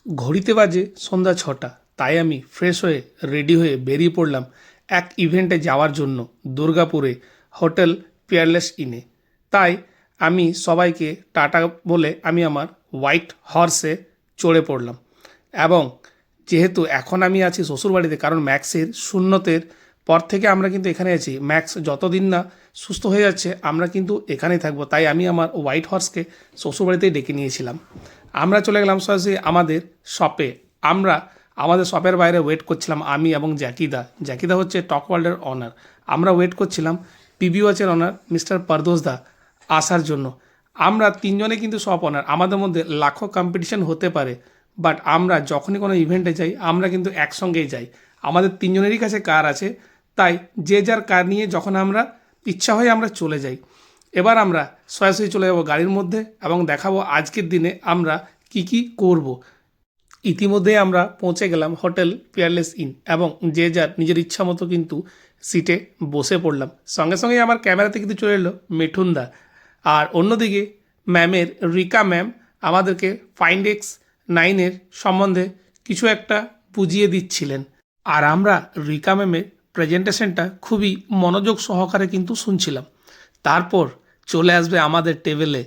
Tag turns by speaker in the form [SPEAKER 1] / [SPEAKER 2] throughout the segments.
[SPEAKER 1] ঘড়িতে বাজে সন্ধ্যা 6টা। তাই আমি ফ্রেশ হয়ে রেডি হয়ে বেরিয়ে পড়লাম এক ইভেন্টে যাওয়ার জন্য দুর্গাপুরে হোটেল পিয়ারলেস ইনে। তাই আমি সবাইকে টাটা বলে আমি আমার হোয়াইট হর্সে চড়ে পড়লাম এবং যেহেতু এখন আমি আছি শ্বশুরবাড়িতে, কারণ ম্যাক্সের শূন্যতের পর থেকে আমরা কিন্তু এখানে আছি। ম্যাক্স যতদিন না সুস্থ হয়ে যাচ্ছে আমরা কিন্তু এখানেই থাকবো। তাই আমি আমার হোয়াইট হর্সকে শ্বশুরবাড়িতেই ডেকে নিয়েছিলাম। আমরা চলে গেলাম সরাসরি আমাদের শপে। আমরা আমাদের শপের বাইরে ওয়েট করছিলাম, আমি এবং জ্যাকিদা। জ্যাকিদা হচ্ছে টক ওয়ার্ল্ডের অনার। আমরা ওয়েট করছিলাম পিবি ওয়াচের অনার মিস্টার পারদোসদা আসার জন্য। আমরা তিনজনে কিন্তু শপ অনার। আমাদের মধ্যে লাখো কম্পিটিশন হতে পারে, বাট আমরা যখনই কোনো ইভেন্টে যাই আমরা কিন্তু একসঙ্গেই যাই। আমাদের তিনজনেরই কাছে কার আছে, তাই যে যার কার নিয়ে যখন আমরা ইচ্ছা হয় আমরা চলে যাই। এবার আমরা সরাসরি চলে যাব গাড়ির মধ্যে এবং দেখাবো আজকের দিনে আমরা কি কি করব। ইতিমধ্যে আমরা পৌঁছে গেলাম হোটেল পিয়ারলেস ইন এবং যে যার নিজের ইচ্ছা মতো কিন্তু সিটে বসে পড়লাম। সঙ্গে সঙ্গেই আমার ক্যামেরাতে কিন্তু চলে এলো মিঠুনদা। আর অন্যদিকে ম্যামের রিকা ম্যাম আমাদেরকে ফাইন্ডেক্স 9-এর সম্বন্ধে কিছু একটা বুঝিয়ে দিচ্ছিলেন। আর আমরা রিকা ম্যামের প্রেজেন্টেশনটা খুবই মনোযোগ সহকারে কিন্তু শুনছিলাম। তারপর চলে আসবে আমাদের টেবিলে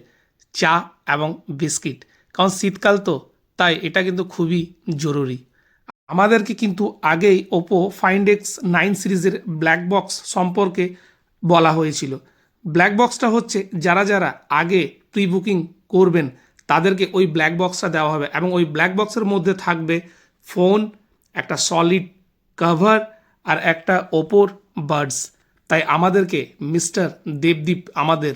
[SPEAKER 1] চা এবং বিস্কিট, কারণ শীতকাল তো, তাই এটা কিন্তু খুবই জরুরি। আমাদেরকে কিন্তু আগেই ওপো ফাইন্ডেক্স 9 সিরিজের ব্ল্যাক বক্স সম্পর্কে বলা হয়েছিল। ব্ল্যাক বক্সটা হচ্ছে যারা যারা আগে প্রি বুকিং করবেন তাদেরকে ওই ব্ল্যাক বক্সটা দেওয়া হবে এবং ওই ব্ল্যাক বক্সের মধ্যে থাকবে ফোন, একটা সলিড কভার আর একটা ওপোর বাডস। তাই আমাদেরকে মিস্টার দেবদীপ, আমাদের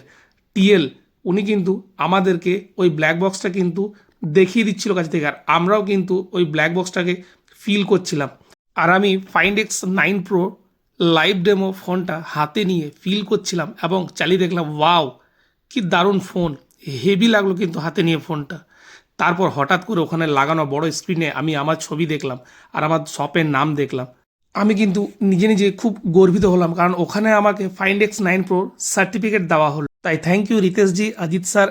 [SPEAKER 1] টিএল, উনি কিন্তু আমাদেরকে ওই ব্ল্যাক বক্সটা কিন্তু দেখিয়ে দিচ্ছিল কাছ থেকে, আর আমরাও কিন্তু ওই ব্ল্যাক বক্সটাকে ফিল করছিলাম। আর আমি ফাইন্ডেক্স 9 প্রো লাইভ ডেমো ফোনটা হাতে নিয়ে ফিল করছিলাম এবং চালিয়ে দেখলাম, ওয়াও কি দারুণ ফোন, হেভি লাগলো কিন্তু হাতে নিয়ে ফোনটা। তারপর হঠাৎ করে ওখানে লাগানো বড় স্ক্রিনে আমি আমার ছবি দেখলাম আর আমার শপের নাম দেখলাম। আমি কিন্তু নিজে নিজে খুব গর্বিত হলাম, কারণ ওখানে আমাকে ফাইন্ডেক্স 9 প্রোর সার্টিফিকেট দেওয়া হলো। তাই থ্যাংক ইউ রিতেশজি, অজিত স্যার